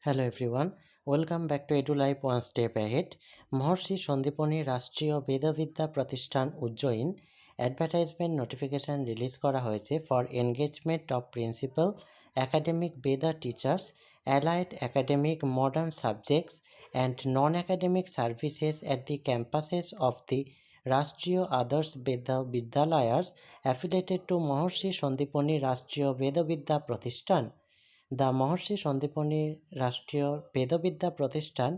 Hello everyone, welcome back to EduLife One Step Ahead. মহর্ষি সন্দীপনী রাষ্ট্রীয় বেদবিদ্যা প্রতিষ্ঠান Ujjain advertisement notification release করা হয়েছে for engagement of principal academic বেদা teachers, allied academic modern subjects and non-academic services at the campuses of the রাষ্ট্রীয় আদর্শ বিদ্যালয়াস affiliated to মহর্ষি সন্দীপনী রাষ্ট্রীয় বেদবিদ্যা প্রতিষ্ঠান. The Maharshi Sandipani Rashtriya Vedavidya Pratishthan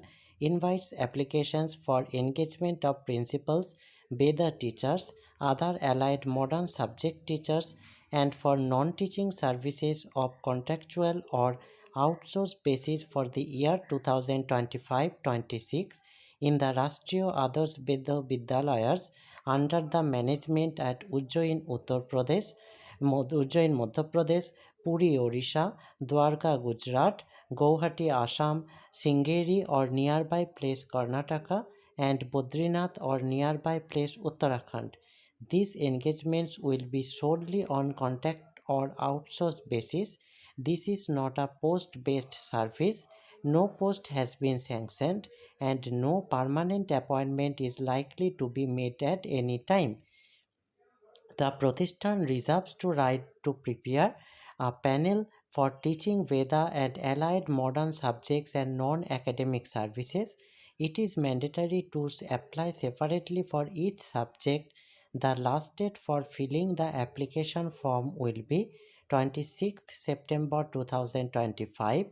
invites applications for engagement of principals, Veda teachers, other allied modern subject teachers, and for non-teaching services of contractual or outsourced basis for the year 2025-26 in the Rashtriya Adarsh Veda Vidyalayas under the management at Ujjain, Uttar Pradesh, Ujjain, Madhya Pradesh, Puri, Odisha, Dwarka, Gujarat, Guwahati, Assam, Sringeri or nearby place Karnataka, and Badrinath or nearby place Uttarakhand. These engagements will be solely on contract or outsourced basis. This is not a post-based service. No post has been sanctioned and no permanent appointment is likely to be made at any time. The Pratishthan reserves the right to prepare a panel for teaching Veda and allied modern subjects and non-academic services. It is mandatory to apply separately for each subject. The last date for filling the application form will be 26th September 2025.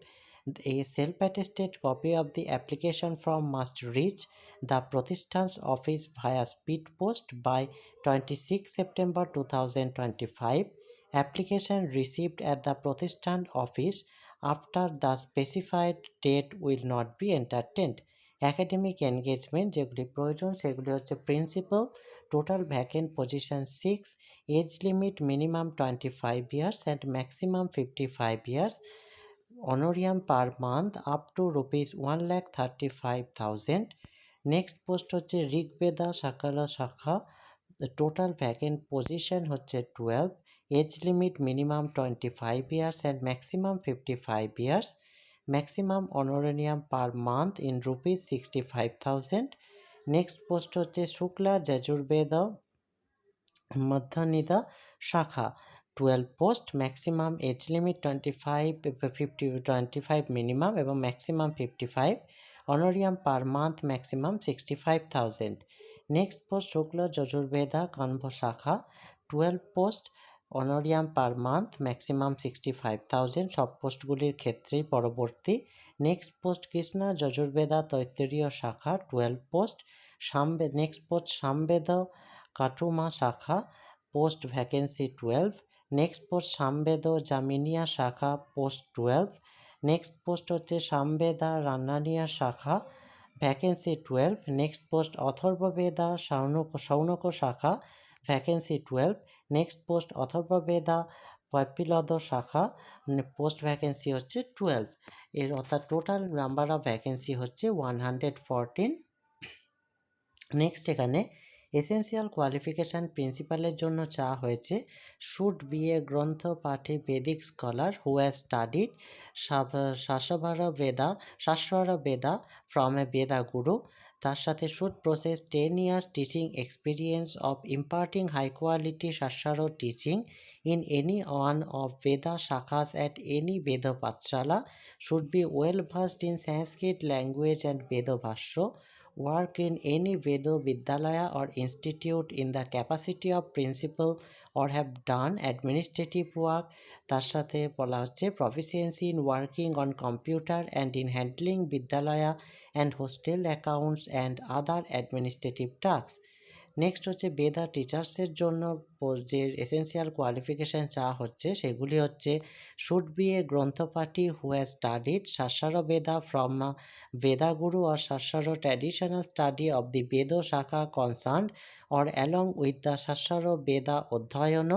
A self-attested copy of the application form must reach the Pratishthan's office via speed post by 26 September 2025. Application received at the Pratishthan office after the specified date will not be entertained. Academic engagement যেগুলি প্রয়োজন সেগুলি হচ্ছে principal, total vacant position 6, age limit minimum 25 years and maximum 55 years, honorarium per month up to rupees 1,35,000. Next post হচ্ছে ঋগ্বেদা সাকালা শাখা, total vacant position হচ্ছে 12, age limit minimum 25 years and maximum 55 years, maximum honorarium per month in rupees 65,000. Next post হচ্ছে শুক্লা যজুর্বেদ মধ্যানিদা শাখা, 12 post, maximum age limit 25 minimum এবং maximum 55, honorarium per month maximum 65,000. Next post Shukla Yajurveda Kanva শাখা, 12 post, honorarium per month maximum 65,000, সব পোস্টগুলির ক্ষেত্রেই পরবর্তী. Next post Krishna Yajurveda Taittiriya শাখা, 12 post, next post Samaveda Kauthuma শাখা, post vacancy 12. Next post Samaveda Jaiminiya শাখা, পোস্ট 12. নেক্সট পোস্ট হচ্ছে সামবেদা রান্নানিয়া শাখা, vacancy 12. Next post Atharvaveda Shaunaka শাখা, vacancy 12. Next post Atharvaveda Paippalada শাখা, পোস্ট ভ্যাকেন্সি হচ্ছে 12. এর অর্থাৎ টোটাল নাম্বার অফ ভ্যাকেন্সি হচ্ছে 114. নেক্সট এখানে এসেন্সিয়াল কোয়ালিফিকেশান প্রিন্সিপালের জন্য চাওয়া হয়েছে should be a granthapathi vedic scholar who has studied saswara Veda from a Veda guru, তার সাথে should possess 10 years teaching experience of imparting high quality saswara teaching in any one of Veda shakhas at any Veda pathshala, should be well versed in Sanskrit language and Veda bhashya, work in any Vedo Vidyalaya or institute in the capacity of principal or have done administrative work. তার সাথে বলা হচ্ছে proficiency in working on computer and in handling Vidyalaya and hostel accounts and other administrative tasks. Next হচ্ছে বেদা টিচার্সের জন্য যে essential qualification চাওয়া হচ্ছে সেগুলি হচ্ছে should be a granthapathi who has studied saswara Veda from Veda guru or saswara traditional study of the Veda shakha concerned or along with the saswara Veda adhyayan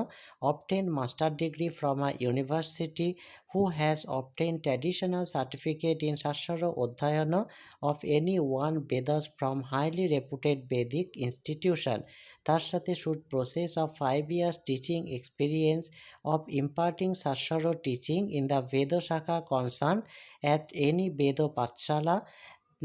obtained master degree from a university, who has obtained traditional certificate in শাশ্বর অধ্যয়ন of any one Vedas from highly reputed Vedic institution. তার সাথে should process of 5 years teaching experience of imparting Sashara teaching in the Veda Shakha concerned at any Veda Patshala.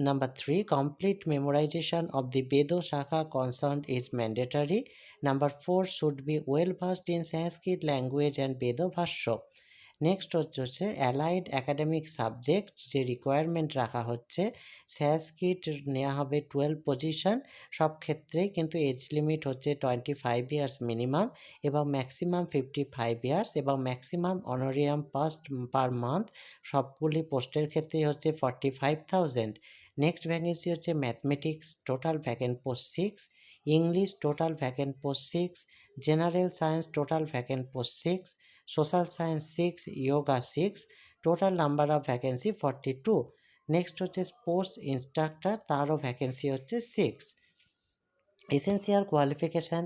Number 3, complete memorization of the Veda Shakha concerned is mandatory. Number 4, should be well versed in Sanskrit language and Veda Bhashya. Next হচ্ছে allied academic subject যে requirement রাখা হচ্ছে, সংস্কৃত নেওয়া হবে 12 position সব ক্ষেত্রেই, কিন্তু age limit হচ্ছে 25 ইয়ার্স মিনিমাম এবং ম্যাক্সিমাম 55 ইয়ার্স এবং maximum honorarium past per month সবগুলি পোস্টের ক্ষেত্রেই হচ্ছে 45,000। নেক্সট ভ্যাকেন্সি হচ্ছে mathematics, total vacant post 6, English total vacant post 6, general science total vacant post 6, social science 6, yoga 6, total number of vacancy 42। Next হচ্ছে sports instructor, তারও vacancy হচ্ছে 6। Essential qualification,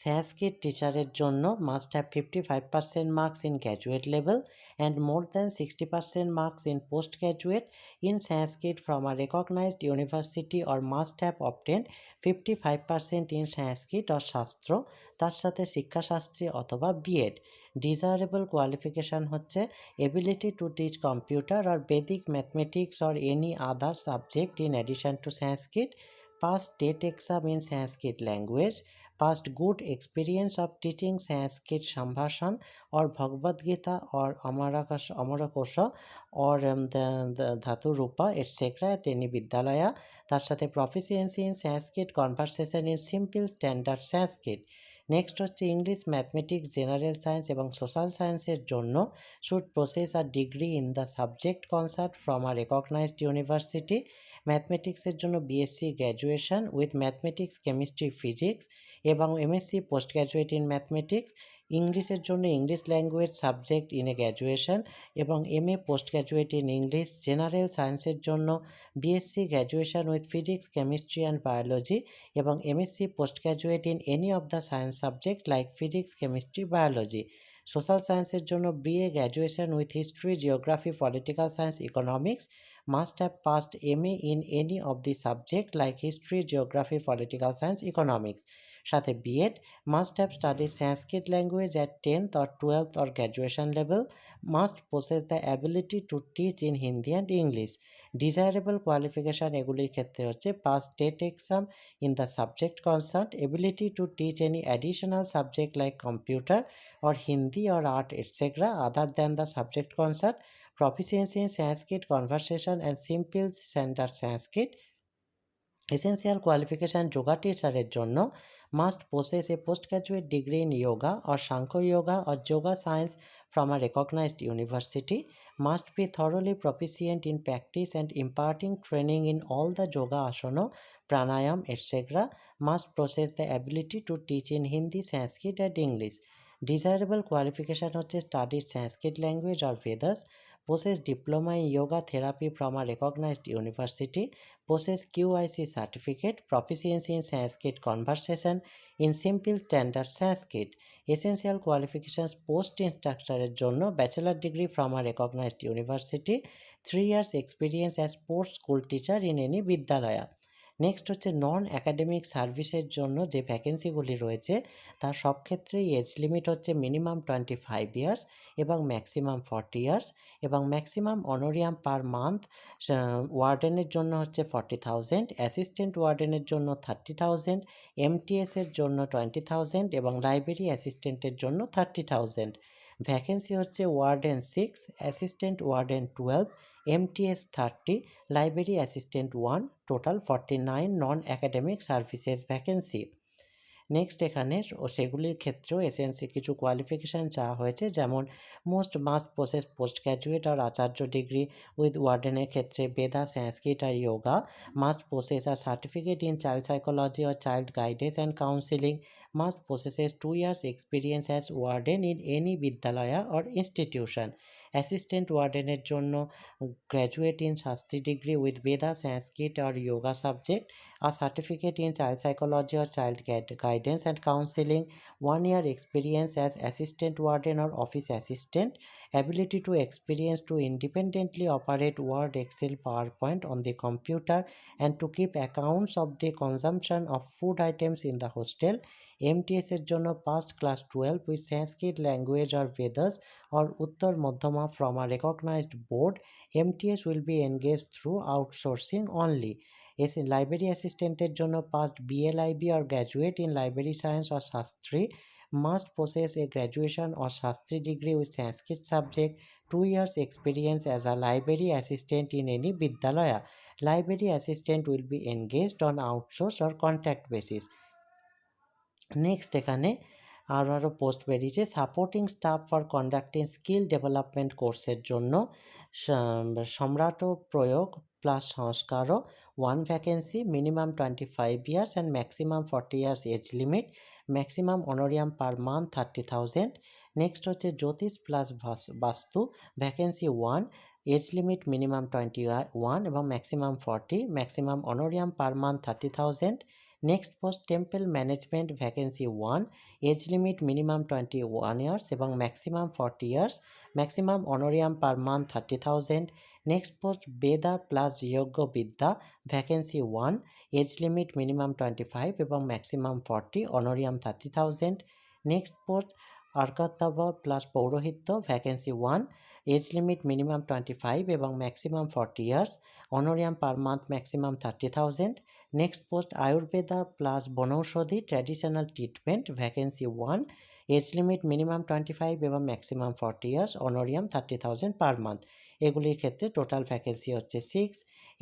সংস্কৃত টিচারের জন্য must have 55% marks in graduate level and more than 60% marks in post graduate in Sanskrit from a recognised university or must have obtained 55% in Sanskrit or shastra, তার সাথে শিক্ষাশাস্ত্রী অথবা B Ed. Desirable qualification হচ্ছে ability to teach computer or vedic mathematics or any other subject in addition to Sanskrit, past TET exam in Sanskrit language, past good experience of teaching Sanskrit Sambhashan or Bhagavad Gita or Amarakosha or the Dhatu Rupa etc. at any Vidyalaya, তার সাথে proficiency in Sanskrit conversation in simple standard Sanskrit। Next হচ্ছে English, mathematics, general science এবং social সায়েন্সের জন্য should possess a degree in the subject concerned from a recognised university. ম্যাথমেটিক্সের জন্য BSc graduation with mathematics, chemistry, physics এবং MSc post graduate in mathematics. ইংলিশের জন্য English language subject in a graduation এবং MA post graduate in English. General সায়েন্সের জন্য BSc graduation with physics, chemistry and biology এবং MSc post graduate in any of the science subject like physics, chemistry, biology. Social সায়েন্সের জন্য BA graduation with history, geography, political science, economics, must have passed MA in any of the subject like history, geography, political science, economics। সাথে B Ed must have studied Sanskrit language at 10th or 12th or graduation level, must possess the ability to teach in Hindi and English। Desirable qualification এগুলির ক্ষেত্রে হচ্ছে pass TET exam in the subject concert, ability to teach any additional subject like computer or Hindi or art etc. other than the subject concerned, proficiency in Sanskrit conversation and simple standard Sanskrit। Essential qualification yoga টিচারের জন্য must possess a postgraduate degree in yoga or Shankho yoga or yoga science from a recognized university, must be thoroughly proficient in practice and imparting training in all the yoga asana, pranayam etc. must possess the ability to teach in Hindi, Sanskrit and English। Desirable qualification হচ্ছে studies Sanskrit language or Vedas, possess diploma in yoga therapy from a recognized university, possess QIC certificate, proficiency in Sanskrit conversation in simple standard Sanskrit। Essential qualifications post instructoরের জন্য bachelor degree from a recognized university, 3 years experience as sports school teacher in any বিদ্যালয়া। Next হচ্ছে non academic সার্ভিসের জন্য যে ভ্যাকেন্সিগুলি রয়েছে তার সব ক্ষেত্রেই age limit হচ্ছে মিনিমাম 25 ইয়ার্স এবং ম্যাক্সিমাম 40 ইয়ার্স এবং ম্যাক্সিমাম অনোরিয়াম পার মান্থ ওয়ার্ডেনের জন্য হচ্ছে 40,000, অ্যাসিস্ট্যান্ট ওয়ার্ডেনের জন্য 30,000, এমটিএসের জন্য 20,000 এবং লাইব্রেরি অ্যাসিস্ট্যান্টের জন্য 30,000। ভ্যাকেন্সি হচ্ছে warden 6, assistant warden 12, MTS 30, library assistant 1, total 49 non academic services vacancy. Next এখানে সেগুলির ক্ষেত্রেও এসএনসি কিছু কোয়ালিফিকেশান চাওয়া হয়েছে, যেমন must possess post graduate or Acharya degree with ওয়ার্ডেনের ক্ষেত্রে Veda, Sanskrit or yoga, must possess a certificate in child psychology or child guidance and counselling, must possesses 2 years experience as warden in any Vidyalaya or institution. Assistant ওয়ার্ডেনের জন্য graduate in Shastri degree with Veda, Sanskrit or yoga subject, a certificate in child psychology or child guidance and counseling, 1 year experience as assistant warden or office assistant, ability to experience to independently operate Word, Excel, PowerPoint on the computer and to keep accounts of the consumption of food items in the hostel, MTS এর জন্য past class 12 with Sanskrit language or Vedas or Uttar Madhyama from a recognized board. MTS will be engaged through outsourcing only. As library অ্যাসিস্ট্যান্টের জন্য passed BLIB or graduate in library science or Shastri must possess a graduation or Shastri degree with Sanskrit subject, 2 years experience as a library assistant in any Vidyalaya. Library assistant will be engaged on outsource or contract basis. Next এখানে আরও post বেরিয়েছে supporting staff for conducting skill development কোর্সের জন্য সম্রাট প্রয়োগ plus সংস্কারও 1 vacancy minimum 25 years and maximum 40 years age limit maximum honorarium per month 30,000। Next হচ্ছে Jyotish plus বাস্তু ভ্যাকেন্সি 1 এজ লিমিট মিনিমাম 21 এবং maximum 40 maximum honorarium per month 30,000। Next post temple management vacancy 1 age limit minimum 21 years এবং maximum 40 years maximum honorarium per month 30,000। Next post Veda plus যোগ্য বিদ্যা vacancy 1 age limit minimum 25 এবং maximum 40 honorarium 30,000। Next post অর্কতব plus পৌরোহিত্য vacancy 1 age limit minimum 25 এবং maximum 40 years honorarium per month maximum 30,000। Next post Ayurveda plus বনৌষধি traditional treatment vacancy 1 age limit minimum 25 এবং maximum 40 years honorarium 30,000 per month. এগুলির ক্ষেত্রে total vacancy হচ্ছে 6।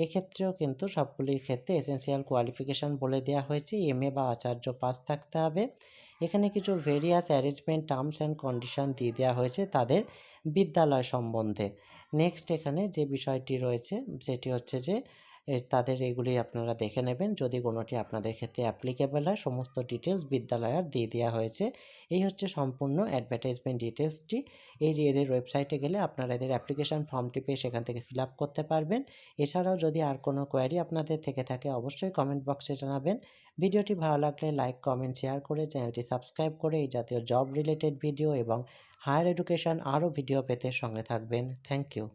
এক্ষেত্রেও কিন্তু সবগুলির ক্ষেত্রে এসেন্সিয়াল কোয়ালিফিকেশান বলে দেওয়া হয়েছে MA বা আচার্য পাস থাকতে হবে। এখানে কিছু various arrangement terms and condition দিয়ে দেওয়া হয়েছে তাদের বিদ্যালয় সম্বন্ধে। নেক্সট এখানে যে বিষয়টি রয়েছে সেটি হচ্ছে যে তাদের এগুলি আপনারা দেখে নেবেন যদি কোনোটি আপনাদের ক্ষেত্রে অ্যাপ্লিকেবল হয় সমস্ত ডিটেলস বিদ্যালয়ের দিয়ে দেওয়া হয়েছে। এই হচ্ছে সম্পূর্ণ অ্যাডভার্টাইজমেন্ট ডিটেলসটি। এদের ওয়েবসাইটে গেলে আপনারা এদের অ্যাপ্লিকেশান ফর্মটি পেয়ে সেখান থেকে ফিল আপ করতে পারবেন। এছাড়াও যদি আর কোনো কোয়ারি আপনাদের থেকে থাকে অবশ্যই কমেন্ট বক্সে জানাবেন। ভিডিওটি ভালো লাগলে লাইক কমেন্ট শেয়ার করে চ্যানেলটি সাবস্ক্রাইব করে এই জাতীয় জব রিলেটেড ভিডিও এবং হায়ার এডুকেশন আরও ভিডিও পেতে সঙ্গে থাকবেন। Thank you.